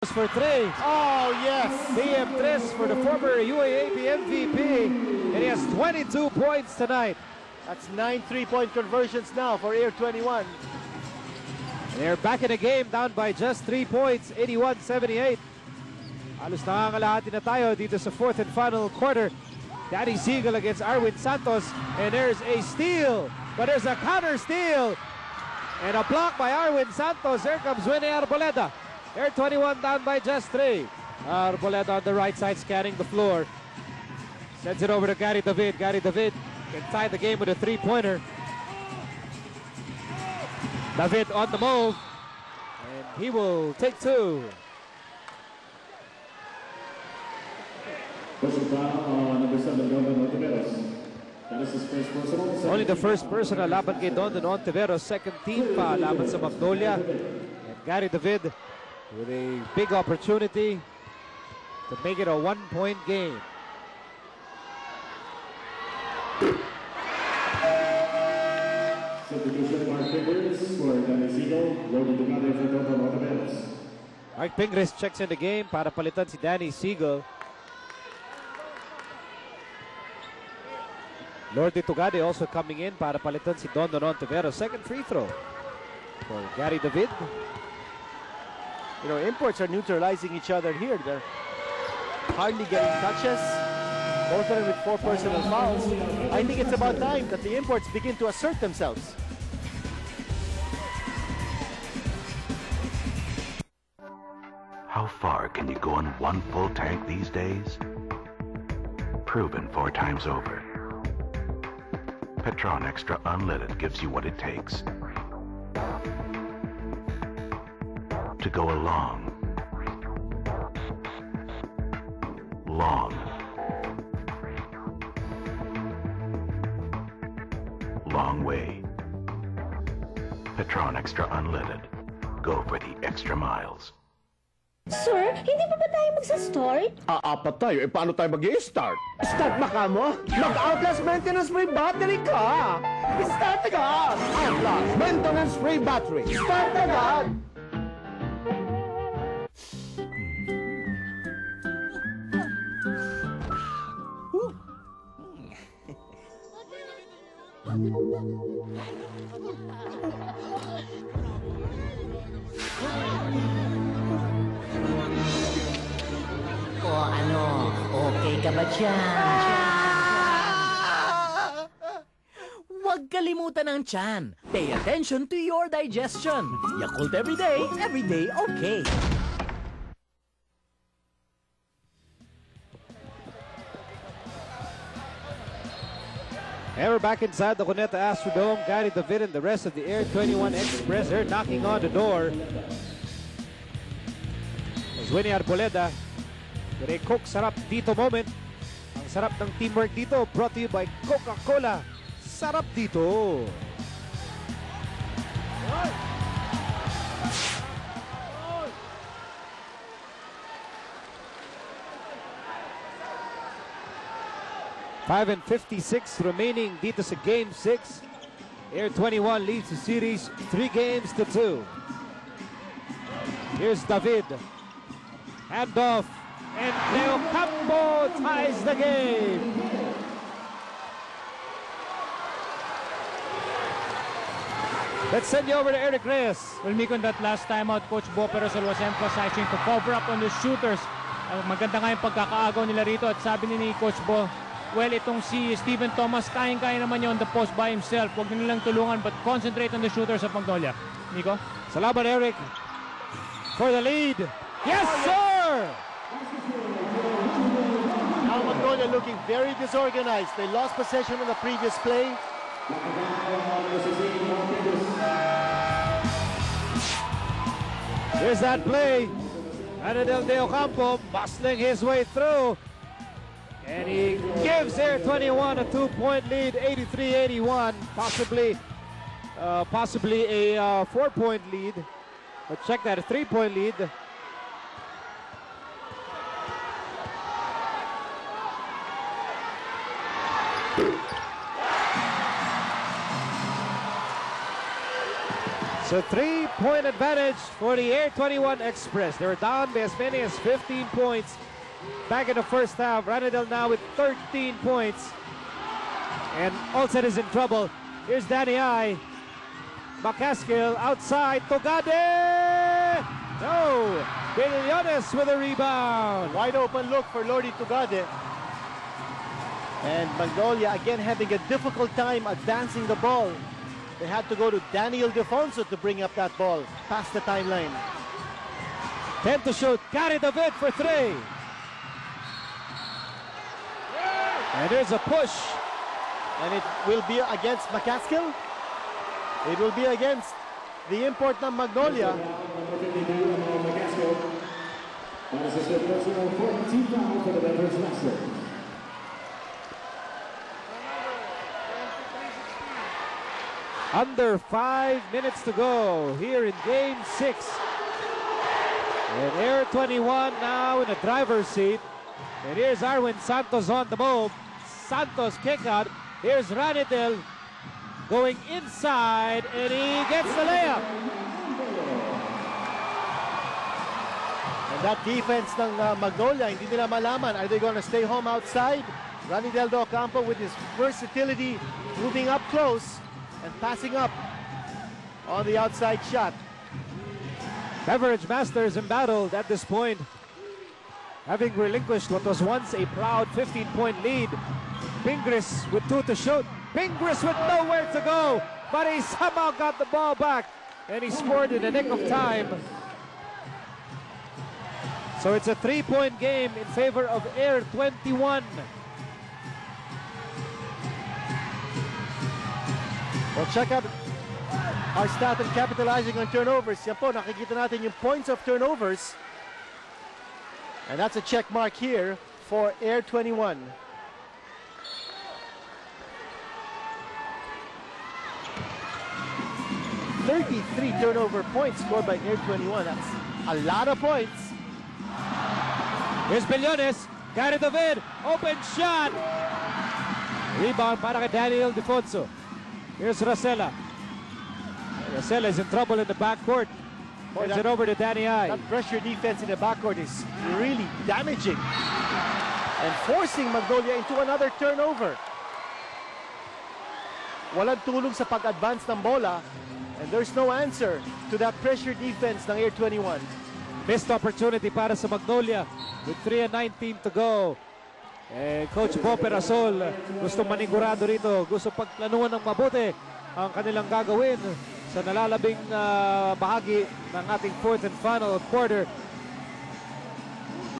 For three. Oh, yes. PM3 for the former UAAP MVP. And he has 22 points tonight. That's 9 3-point conversions now for Air 21. They're back in the game, down by just 3 points, 81-78. Halos nangangalahati na tayo dito sa fourth and final quarter. Danny Siegel against Arwin Santos. And there's a steal. But there's a counter steal. And a block by Arwin Santos. Here comes Winnie Arboleda. Air 21 down by just 3. Arboleda on the right side scanning the floor. Sends it over to Gary David. Gary David can tie the game with a three-pointer. David on the move. And he will take two. Only the first personal laban kay Dondon Ontiveros. Second team pa laban sa Magnolia. And Gary David with a big opportunity to make it a one-point game. Mark Pingris checks in the game para palitan si Danny Siegel. Lordy Tugade also coming in para palitan si Dondon Ontiveros. Second free throw for Gary David. You know, imports are neutralizing each other here. They're hardly getting touches. Both of them with 4 personal fouls. I think it's about time that the imports begin to assert themselves. How far can you go on one full tank these days? Proven 4 times over. Petron Extra Unleaded gives you what it takes to go a long way. Petron Extra Unleaded. Go for the extra miles. Sir, hindi pa ba tayo magsa-start? Apat tayo, paano tayo mag-i-start? Start ba ka mo? Mag-Outlast Maintenance Free Battery ka! Start agad! Outlast Maintenance Free Battery! Start agad! O ano, okay ka ba dyan? Huwag kalimutan ang tiyan. Pay attention to your digestion. Yakult every day okay. And we're back inside the Cuneta Astrodome. Gary David and the rest of the Air 21 Express, they're knocking on the door. As Winnie Arboleda with a Coke Sarap Dito moment. Ang sarap ng teamwork dito, brought to you by Coca-Cola. Sarap dito. Five and 56 remaining dito sa Game 6. Air 21 leads the series 3-2. Here's David. Handoff. And Leo Campo ties the game. Let's send you over to Eric Reyes. Well, Miko, that last time out, Coach Bo Perosol was emphasizing to cover up on the shooters. Maganda nga yung pagkakaagaw nila rito at sabi ni Coach Bo, well, itong si Steven Thomas, kayang-kaya naman yun on the post by himself. Huwag na nilang tulungan but concentrate on the shooters of Magnolia. Nico? Salamat, Eric. For the lead. Yes, sir! Now Magnolia looking very disorganized. They lost possession on the previous play. Here's that play. Anadel De Ocampo bustling his way through. And he gives Air 21 a 2-point lead, 83-81. Possibly a 4-point lead. But check that, a 3-point lead. So 3-point advantage for the Air 21 Express. They were down by as many as 15 points back in the first half. Ranidel now with 13 points. And Olsen is in trouble. Here's Danny I. McCaskill outside. Tugade! No! Billones with a rebound. Wide open look for Lordy Tugade. And Magnolia again having a difficult time advancing the ball. They had to go to Daniel Defonso to bring up that ball past the timeline. 10 to shoot. Gary David for 3. And there's a push. And it will be against McCaskill. It will be against the import ng Magnolia. Under 5 minutes to go here in Game 6. And Air 21 now in the driver's seat. And here's Arwin Santos on the move. Santos kick out. Here's Ranidel going inside, and he gets the layup. And that defense ng Magnolia, hindi nila malaman. Are they going to stay home outside? Ranidel Do Ocampo with his versatility, moving up close and passing up on the outside shot. Beverage Masters embattled at this point, having relinquished what was once a proud 15-point lead. Pingris with 2 to shoot. Pingris with nowhere to go, but he somehow got the ball back, and he scored in the nick of time. So it's a 3-point game in favor of Air 21. Well, check out our stat in capitalizing on turnovers. Yan po, nakikita natin yung points of turnovers. And that's a check mark here for Air 21. "33 turnover points scored by Air 21. That's a lot of points. Here's Billones. Gary David. Open shot. Rebound para kay Daniel Defonso. Here's Rosella. Rosella is in trouble in the backcourt. Points it over to Danny I. That pressure defense in the backcourt is really damaging and forcing Magnolia into another turnover. Walang tulong sa pag-advance ng bola, and there's no answer to that pressure defense ng Air 21. Missed opportunity para sa Magnolia with 3:19 to go. Coach Bo Perasol gusto manigurado rito, gusto pagplanuhan ng mabuti ang kanilang gagawin sa nalalabing bahagi ng ating fourth and final quarter.